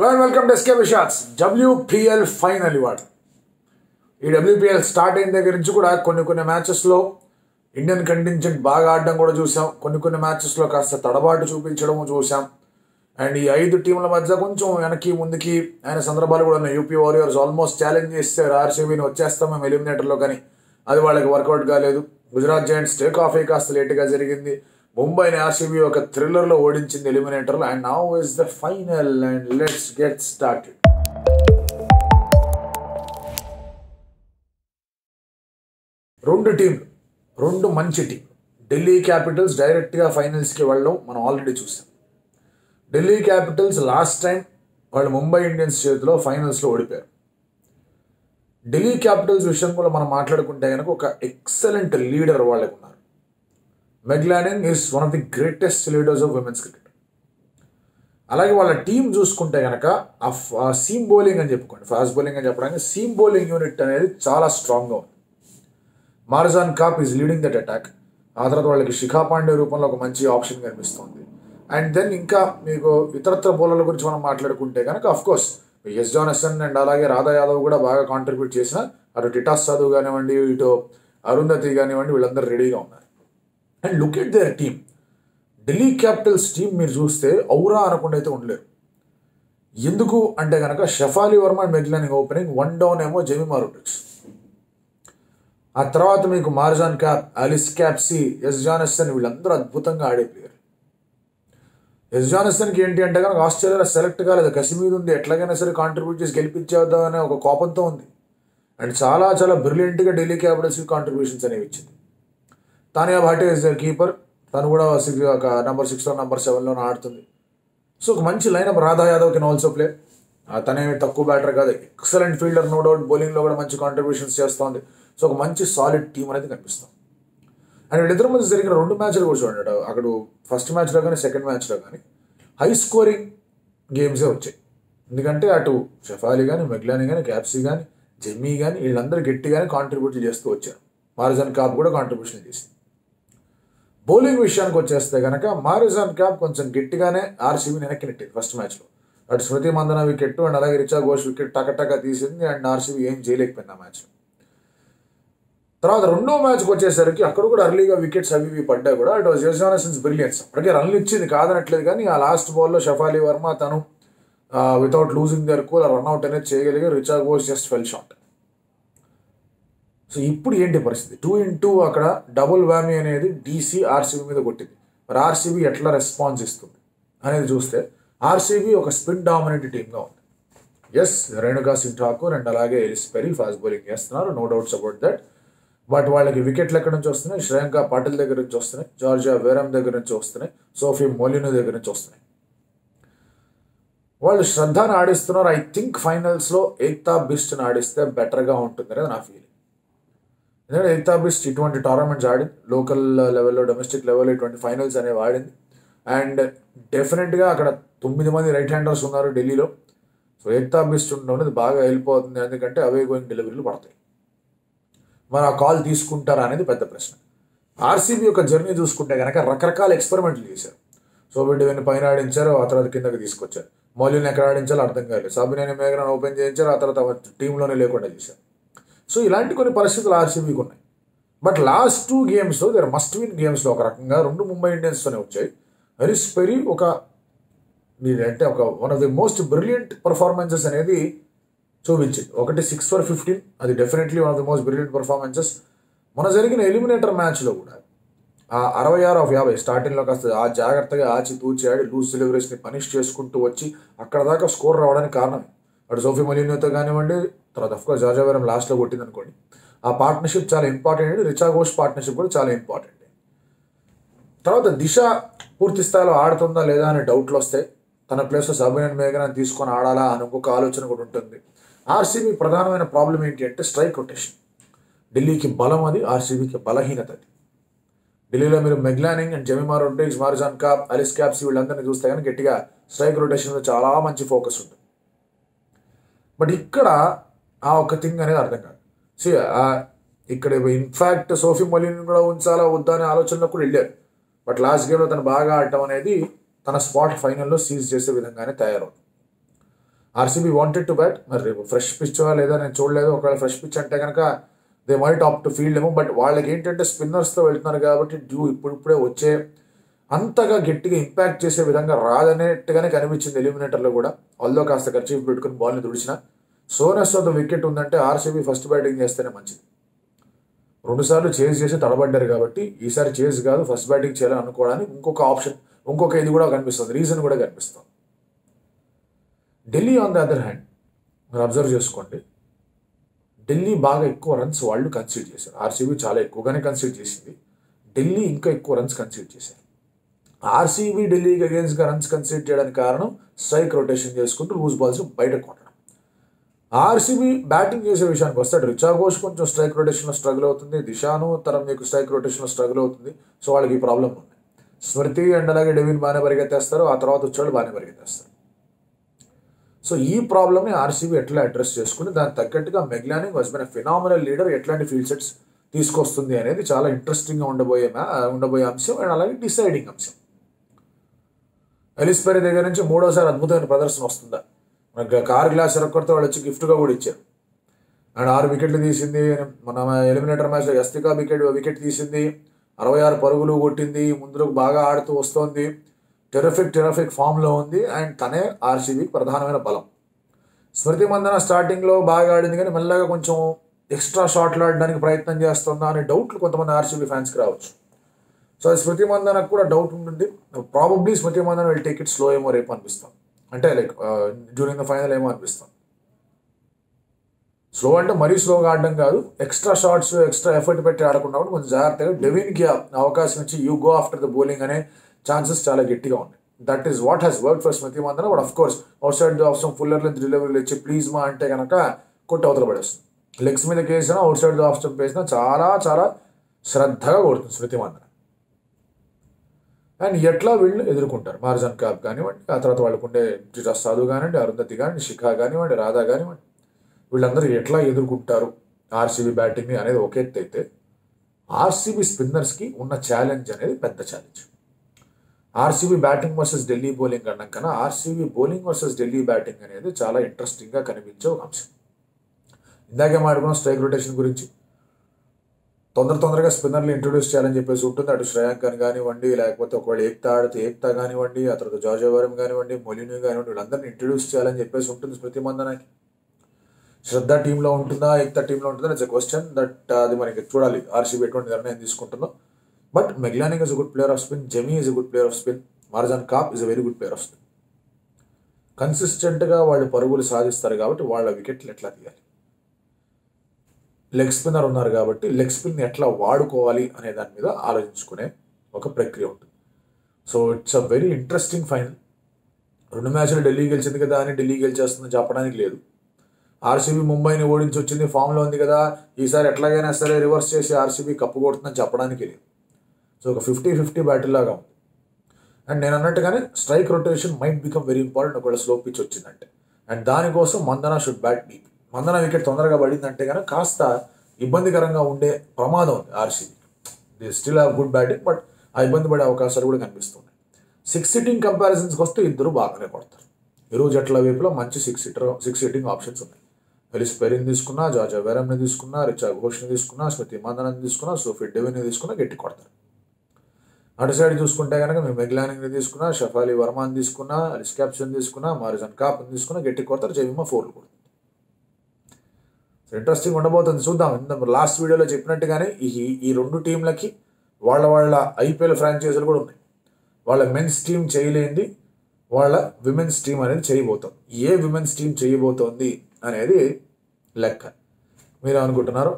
Hello and welcome to SK విషాట్స్. WPL final ఇవాళ. ఈ WPL స్టార్ట్ అయిన దగ్గర నుంచి కూడా కొన్ని మ్యాచెస్లో ఇండియన్ కంటింజెంట్ బాగా ఆడడం కూడా చూసాం. కొన్ని మ్యాచెస్లో కాస్త తడబాటు చూపించడం చూసాం. అండ్ ఈ 5 టీంల మధ్య కొంచెం వెనక్కి ముందుకి అయిన సందర్భాలు కూడా ఉన్నాయి. యూపీ వారియర్స్ ఆల్మోస్ట్ ఛాలెంజ్ చేస్తారు ఆర్సీబీని, వచ్చేస్తాం మేము ఎలిమినేటర్లో, కానీ అది వాళ్ళకి వర్కౌట్ కాలేదు. గుజరాత్ జైంట్స్ టేక్ ఆఫ్ కాస్త లేట్గా జరిగింది. ముంబైని ఆర్సీబీ ఒక థ్రిల్లర్లో ఓడించింది ఎలిమినేటర్లో. And now is the final and let's get started. రెండు మంచి టీం. ఢిల్లీ క్యాపిటల్స్ డైరెక్ట్గా ఫైనల్స్కి వెళ్ళడం మనం ఆల్రెడీ చూసాం. ఢిల్లీ క్యాపిటల్స్ లాస్ట్ టైం వాళ్ళు ముంబై ఇండియన్స్ చేతిలో ఫైనల్స్లో ఓడిపోయారు. ఢిల్లీ క్యాపిటల్స్ విషయం కూడా మనం మాట్లాడుకుంటే కనుక ఒక ఎక్సలెంట్ లీడర్ వాళ్ళకు ఉన్నారు. Meg Lanning is one of the greatest leaders of women's cricket. అలాగే వాళ్ళ టీం చూసుకుంటే కనుక ఆ సీమ్ బౌలింగ్ అని చెప్పుకోండి, ఫాస్ట్ బౌలింగ్ అని చెప్పడానికి సీమ్ బౌలింగ్ యూనిట్ అనేది చాలా స్ట్రాంగ్గా ఉంది. Marizanne Kapp is leading that attack. ఆ తర్వాత వాళ్ళకి శిఖా పాండే రూపంలో ఒక మంచి ఆప్షన్ కనిపిస్తుంది. అండ్ దెన్ ఇంకా మీకు ఇతరత్ర బౌలర్ల గురించి మనం మాట్లాడుకుంటే కనుక అఫ్కోర్స్ ఎస్ జానసన్ అండ్ అలాగే రాధా యాదవ్ కూడా బాగా కాంట్రిబ్యూట్ చేసిన, అటు టిటాస్ సాధు కానివ్వండి, ఇటు అరుంధతి కానివ్వండి, వీళ్ళందరూ రెడీగా ఉన్నారు. And look at there team. Delhi Capitals team మీరు చూస్తే ఔరా అనకుండా అయితే ఉండలేరు. ఎందుకు అంటే కనుక Shafali Varma and Meg Lanning opening, 1 down ఏమో జెమిమా రోడ్రిగ్స్. ఆ తర్వాత మీకు మార్జాన్ క్యాప్, అలిస్ క్యాప్సీ, ఎస్ జానసన్, వీళ్ళందరూ అద్భుతంగా ఆడే ప్లేయర్. ఎస్ జానసన్కి ఏంటి అంటే కనుక ఆస్ట్రేలియాలో సెలెక్ట్ కాలేదు, కసి మీద ఉంది, ఎట్లాగైనా సరే కాంట్రిబ్యూట్ చేసి గెలిపించేద్దాం అనే ఒక కోపంతో ఉంది. అండ్ చాలా బ్రిలియంట్గా ఢిల్లీ క్యాపిటల్స్కి కాంట్రిబ్యూషన్స్ అనేవి ఇచ్చింది. Taniya Bhatia is the keeper. తను కూడా ఒక నెంబర్ 6లో నెంబర్ 7లో ఆడుతుంది. సో ఒక మంచి lineup. Radha Yadav can also play. తనేమి తక్కువ బ్యాటర్ కాదు, ఎక్సలెంట్ ఫీల్డర్, నో డౌట్. బౌలింగ్లో కూడా మంచి కాంట్రిబ్యూషన్స్ చేస్తుంది. సో ఒక మంచి సాలిడ్ టీం అనేది కనిపిస్తుంది. అండ్ వీళ్ళిద్దరి మధ్య జరిగిన 2 మ్యాచ్లు కూడా చూడండి. అక్కడ ఫస్ట్ మ్యాచ్లో కానీ సెకండ్ మ్యాచ్లో కానీ హై స్కోరింగ్ గేమ్సే వచ్చాయి. ఎందుకంటే అటు షఫాలి కానీ, మెగ్లాని కానీ, క్యాప్సీ కానీ, జెమ్మీ కానీ, వీళ్ళందరూ గట్టిగానే కాంట్రిబ్యూట్ చేస్తూ వచ్చారు. మార్జాన్ కాప్ కూడా కాంట్రిబ్యూషన్ చేసింది. బౌలింగ్ విషయానికి వచ్చేస్తే కనుక మార్జాన్ కాప్ కొంచెం గట్టిగానే ఆర్సీబీని వెనక్కి నెట్టింది ఫస్ట్ మ్యాచ్లో. అటు స్మృతి మందన వికెట్ అండ్ అలాగే రిచా ఘోష్ వికెట్ టకటక తీసింది. అండ్ ఆర్సీబీ ఏం చేయలేకపోయింది ఆ మ్యాచ్లో. తర్వాత 2వ మ్యాచ్కి వచ్చేసరికి అక్కడ కూడా అర్లీగా వికెట్స్ అవి పడ్డా కూడా ఇట్ వాజ్ ఎస్ జానసన్స్ బ్రిలియన్స్. అప్పటికే రన్లు ఇచ్చింది కాదనట్లేదు, కానీ ఆ లాస్ట్ బాల్లో షఫాలి వర్మ తను without losing their cool run out అనేది చేయగలిగి, Richa Ghosh just fell shot. So ఇప్పుడు ఏంటి పరిస్థితి? 2-2 అక్కడ డబుల్ వ్యామీ అనేది డీసీ ఆర్సీబీ మీద కొట్టింది. మరి ఆర్సీబీ ఎట్లా రెస్పాన్స్ ఇస్తుంది అనేది చూస్తే ఆర్సీబీ ఒక స్పిన్ డామినెంట్ టీమ్గా ఉంది. ఎస్, రేణుకా సింగ్ ఠాకూర్ అండ్ అలాగే ఎలిస్ పెరీ ఫాస్ట్ బౌలింగ్ చేస్తున్నారు, no doubts about that. But వాళ్ళకి వికెట్లు ఎక్కడి నుంచి వస్తున్నాయి? శ్రేయాంక పాటిల్ దగ్గర నుంచి వస్తున్నాయి, జార్జియా వేరమ్ దగ్గర నుంచి వస్తున్నాయి, సోఫీ మోలినో దగ్గర నుంచి వస్తున్నాయి. వాళ్ళు శ్రద్ధను ఆడిస్తున్నారు. ఐ థింక్ ఫైనల్స్లో ఏక్తా బిస్ట్ని ఆడిస్తే బెటర్గా ఉంటుంది అనేది నా ఫీలింగ్. ఎందుకంటే ఏక్తా బిస్ట్ ఇటువంటి టోర్నమెంట్స్ ఆడింది, లోకల్ లెవెల్లో, డొమెస్టిక్ లెవెల్లో ఇటువంటి ఫైనల్స్ అనేవి ఆడింది. అండ్ డెఫినెట్గా అక్కడ 9 మంది రైట్ హ్యాండర్స్ ఉన్నారు ఢిల్లీలో. సో ఏక్తా బిస్ట్ ఉండడం బాగా వెళ్ళిపోతుంది, ఎందుకంటే అవే గోయింగ్ డెలివరీలు పడతాయి. మరి ఆ కాల్ తీసుకుంటారా అనేది పెద్ద ప్రశ్న. ఆర్సీబీ యొక్క జర్నీ చూసుకుంటే కనుక రకరకాల ఎక్స్పెరిమెంట్లు చేశారు. సో వీడిని పైన ఆడించారు, ఆ తర్వాత కిందకి తీసుకొచ్చారు. మౌలిని ఎక్కడ ఆడించాలో అర్థం కాలేదు. సాబినేని మేఘనాను ఓపెన్ చేయించారు, ఆ తర్వాత టీంలోనే లేకుండా చేశారు. సో ఇలాంటి కొన్ని పరిస్థితులు ఆర్సీబీకి ఉన్నాయి. బట్ లాస్ట్ 2 గేమ్స్లో దేర్ మస్ట్ విన్ గేమ్స్లో ఒక రకంగా 2 ముంబై ఇండియన్స్తోనే వచ్చాయి. హరీష్ పెరీ అంటే one of the most brilliant performances అనేది చూపించింది. ఒకటి 6 for 15, అది definitely one of the most brilliant performances. మన జరిగిన ఎలిమినేటర్ మ్యాచ్లో కూడా ఆ 66/50 స్టార్టింగ్లో కాస్త ఆ జాగ్రత్తగా ఆచి తూచి ఆడి లూజ్ డెలివరీస్ని పనిష్ చేసుకుంటూ వచ్చి అక్కడ దాకా స్కోర్ రావడానికి కారణం. అటు సోఫీ మొలినోతో కానివ్వండి, తర్వాత అఫ్కోర్స్ జార్జియా వేరమ్ లాస్ట్లో కొట్టింది అనుకోండి. ఆ పార్ట్నర్షిప్ చాలా ఇంపార్టెంట్. రిచా ఘోష్ పార్ట్నర్షిప్ కూడా చాలా ఇంపార్టెంట్. తర్వాత దిశ పూర్తి స్థాయిలో ఆడుతుందా లేదా అనే డౌట్లు వస్తాయి. తన ప్లేస్లో సాబినేని మేఘనాని తీసుకొని ఆడాలా అని ఇంకొక ఆలోచన కూడా ఉంటుంది. ఆర్సీబీ ప్రధానమైన ప్రాబ్లం ఏంటి అంటే స్ట్రైక్ రొటేషన్. ఢిల్లీకి బలం అది, ఆర్సీబీకి బలహీనత అది. ఢిల్లీలో మీరు Meg Lanning and Jemimah Rodrigues, Marizanne Kapp, Alice Capsey వీళ్ళందరినీ చూస్తే కానీ గట్టిగా స్ట్రైక్ రొటేషన్లో చాలా మంచి ఫోకస్ ఉంటుంది. బట్ ఇక్కడ ఆ ఒక థింగ్ అనేది అర్థం కాదు. సో ఇక్కడ ఇన్ఫ్యాక్ట్ సోఫీ మొలిని కూడా ఉంచాలా వద్దా అనే ఆలోచనలో కూడా వెళ్ళారు. బట్ లాస్ట్ గేమ్లో తను బాగా ఆడటం అనేది తన స్పాట్ ఫైనల్లో సీజ్ చేసే విధంగానే తయారవుతుంది. ఆర్సీబీ వాంటెడ్ టు బ్యాట్, మరి రేపు ఫ్రెష్ పిచ్చా లేదా నేను చూడలేదు. ఒకవేళ ఫ్రెష్ పిచ్ అంటే కనుక they might opt to field ఏమో. బట్ వాళ్ళకి ఏంటంటే స్పిన్నర్స్తో వెళ్తున్నారు కాబట్టి డ్యూ ఇప్పుడిప్పుడే వచ్చే అంతగా గట్టిగా ఇంపాక్ట్ చేసే విధంగా రాదనేట్టుగానే కనిపించింది ఎలిమినేటర్లో కూడా. ఆల్దో కాస్త ఖర్చు పెట్టుకుని బాల్ని తుడిచిన. సోనస్ వద్ద వికెట్ ఉందంటే ఆర్సీబీ ఫస్ట్ బ్యాటింగ్ చేస్తేనే మంచిది. 2 సార్లు చేజ్ చేసి తడబడ్డారు కాబట్టి ఈసారి చేజ్ కాదు ఫస్ట్ బ్యాటింగ్ చేయాలని అనుకోవడానికి ఇంకొక ఆప్షన్, ఇంకొక ఇది కూడా కనిపిస్తుంది, రీజన్ కూడా కనిపిస్తుంది. Delhi on the other hand మీరు అబ్జర్వ్ చేసుకోండి, ఢిల్లీ బాగా ఎక్కువ రన్స్ వాళ్ళు కన్సీడ్ చేశారు. ఆర్సీబీ చాలా ఎక్కువగానే కన్సీడ్ చేసింది, ఢిల్లీ ఇంకా ఎక్కువ రన్స్ కన్సీడ్ చేశారు. ఆర్సీబీ ఢిల్లీకి అగేన్స్ట్గా రన్స్ కన్సీడ్ చేయడానికి కారణం స్ట్రైక్ రొటేషన్ చేసుకుంటూ లూజ్ బాల్స్ బయట కొట్టడం. ఆర్సీబీ బ్యాటింగ్ చేసే విషయానికి వస్తాడు, రిచా ఘోష్ కొంచెం స్ట్రైక్ రొటేషన్లో స్ట్రగుల్ అవుతుంది, దిశాను తరం మీకు స్ట్రైక్ రొటేషన్లో స్ట్రగుల్ అవుతుంది. సో వాళ్ళకి ఈ ప్రాబ్లం ఉంది. స్మృతి అండ్ అలాగే డెవిన్ బాగానే పరిగెత్తేస్తారు, ఆ తర్వాత వచ్చేవాళ్ళు బాగానే పరిగెత్తేస్తారు. సో ఈ ప్రాబ్లమ్ని ఆర్సీబీ ఎట్లా అడ్రస్ చేసుకుని దానికి తగ్గట్టుగా Meg Lanning was been phenomenal leader ఎట్లాంటి ఫీల్డ్ సెట్స్ తీసుకొస్తుంది అనేది చాలా ఇంట్రెస్టింగ్గా ఉండబోయే అంశం అండ్ అలాగే డిసైడింగ్ అంశం. ఎలిస్ పెరీ దగ్గర నుంచి 3వసారి అద్భుతమైన ప్రదర్శన వస్తుందా? మనకి కార్ గ్లాస్ ఎరక్కొడితే వాళ్ళు వచ్చి గిఫ్ట్గా కూడా ఇచ్చారు. అండ్ 6 వికెట్లు తీసింది. మన ఎలిమినేటర్ మ్యాచ్లో యస్తికా వికెట్ తీసింది, 66 పరుగులు కొట్టింది, ముందుకు బాగా ఆడుతూ వస్తోంది, టెరఫిక్ ఫామ్లో ఉంది. అండ్ తనే ఆర్సీబీకి ప్రధానమైన బలం. స్మృతి మందన స్టార్టింగ్లో బాగా ఆడింది కానీ మెల్లగా కొంచెం ఎక్స్ట్రా షాట్లు ఆడడానికి ప్రయత్నం చేస్తుందా అనే డౌట్లు కొంతమంది ఆర్సీబీ ఫ్యాన్స్కి రావచ్చు. సో స్మృతి మందనకు కూడా డౌట్ ఉంటుంది. Probably Smriti Mandhana will take it slow ఏమో రేపు అనిపిస్తాం, అంటే లైక్ డ్యూరింగ్ ద ఫైనల్ ఏమో అనిపిస్తాం. స్లో అంటే మరీ స్లోగా ఆడడం కాదు, ఎక్స్ట్రా షాట్స్ ఎక్స్ట్రా ఎఫర్ట్ పెట్టి ఆడకుండా కూడా కొంచెం జాగ్రత్తగా డెవిన్కి అవకాశం ఇచ్చి you go after the bowling అనే ఛాన్సెస్ చాలా గట్టిగా ఉన్నాయి. That is what has work for Smriti Mandhana. But of course outside the off fuller length డెలివరీలు ఇచ్చి ప్లీజ్ మా అంటే కనుక కొట్టి అవతల పడేస్తుంది. లెగ్స్ మీద వేసినా out side the off stump వేసినా చాలా చాలా శ్రద్ధగా కొడుతుంది స్మృతి మందన. అండ్ ఎట్లా వీళ్ళు ఎదుర్కొంటారు, మార్జన్ కాప్ కానివ్వండి, ఆ తర్వాత వాళ్ళకు ఉండే సాధు కానివ్వండి, అరుంధతి కానివ్వండి, శిఖా కానివ్వండి, రాధా కానివ్వండి, వీళ్ళందరూ ఎట్లా ఎదుర్కొంటారు ఆర్సీబీ బ్యాటింగ్ని అనేది ఒక ఎత్తు అయితే, ఆర్సీబీ స్పిన్నర్స్కి ఉన్న ఛాలెంజ్ అనేది పెద్ద challenge. RCB batting versus Delhi bowling అన్నాం కన్నా RCB bowling versus Delhi batting అనేది చాలా ఇంట్రెస్టింగ్గా కనిపించే ఒక అంశం. ఇందాకే మాట్లాడుకున్నాం స్ట్రైక్ రొటేషన్ గురించి. తొందరగా స్పిన్నర్లు ఇంట్రొడ్యూస్ చేయాలని చెప్పేసి ఉంటుంది. అటు శ్రేయాంక్ అని కానివ్వండి, లేకపోతే ఒకవేళ ఏక్తా కానివ్వండి, ఆ తర్వాత జార్జవరం కానివ్వండి, మొలిని కానివ్వండి, వీళ్ళందరినీ ఇంట్రొడ్యూస్ చేయాలని చెప్పేసి ఉంటుంది స్మృతి మందనకి. శ్రద్ధ టీంలో ఉంటుందా, ఏక్తా టీంలో ఉంటుందా, ఇట్స్ ఎ క్వశ్చన్. దట్ అది మనకి చూడాలి ఆర్సీబీ ఎటువంటి నిర్ణయం తీసుకుంటుందో. But Meg Lanning is a good player of spin, Jemi is a good player of spin, Marizanne Kapp is a very good player of spin. కన్సిస్టెంట్గా వాళ్ళు పరుగులు సాధిస్తారు కాబట్టి వాళ్ళ వికెట్లు ఎట్లా తీయాలి, లెగ్ స్పిన్నర్ ఉన్నారు కాబట్టి లెగ్ స్పిన్ ఎట్లా వాడుకోవాలి అనే దాని మీద ఆలోచించుకునే ఒక ప్రక్రియ ఉంటుంది. So it's a very interesting final. 2 మ్యాచ్లు ఢిల్లీ గెలిచింది కదా అని ఢిల్లీ గెలిచేస్తుందని చెప్పడానికి లేదు. ఆర్సీబీ ముంబైని ఓడించి వచ్చింది, ఫామ్లో ఉంది కదా, ఈసారి ఎట్లాగైనా సరే రివర్స్ చేసి ఆర్సీబీ కప్పు కొడుతుందని చెప్పడానికి లేదు. సో ఒక 50-50 బ్యాటిల్ లాగా ఉంది. అండ్ నేను అన్నట్టుగానే strike rotation might become very important ఒకవేళ స్లో పిచ్ వచ్చిందంటే. అండ్ దానికోసం Mandhana should bat deep. Mandhana wicket తొందరగా పడిందంటే కనుక కాస్త ఇబ్బందికరంగా ఉండే ప్రమాదం ఉంది RCB. They still have good batting, but ఆ ఇబ్బంది పడే అవకాశాలు కూడా కనిపిస్తున్నాయి. 6 సిట్టింగ్ కంపారిజన్స్కి వస్తే ఇద్దరు బాగానే కొడతారు. ఇరు జట్ల వైపులో మంచి 6 సిట్టింగ్ ఆప్షన్స్ ఉన్నాయి. ఎలిస్ పెరీని తీసుకున్నా, జార్జవరంని తీసుకున్నా, రిచా ఘోష్ని తీసుకున్నా, స్మృతి మందనని తీసుకున్నా, సోఫీ డెవిన్ని తీసుకున్నా గట్టి కొడతారు. అటు సైడ్ చూసుకుంటే కనుక మేము మెగ్లానింగ్ని తీసుకున్నా, షఫాలి వర్మాని తీసుకున్నా, ఎలిస్ క్యాప్సన్ తీసుకున్నా, మార్జన్ కాప్ని తీసుకున్నా గట్టి కొడతారు. జమీమా 4 కొడుతుంది. ఇంట్రెస్టింగ్ ఉండబోతుంది, చూద్దాం. లాస్ట్ వీడియోలో చెప్పినట్టుగానే ఈ 2 టీంలకి వాళ్ళ ఐపీఎల్ ఫ్రాంచైజీలు కూడా ఉన్నాయి. వాళ్ళ మెన్స్ టీం చేయలేంది వాళ్ళ విమెన్స్ టీం అనేది చేయబోతుంది. ఏ విమెన్స్ టీం చేయబోతోంది అనేది లెక్క. మీరు అనుకుంటున్నారు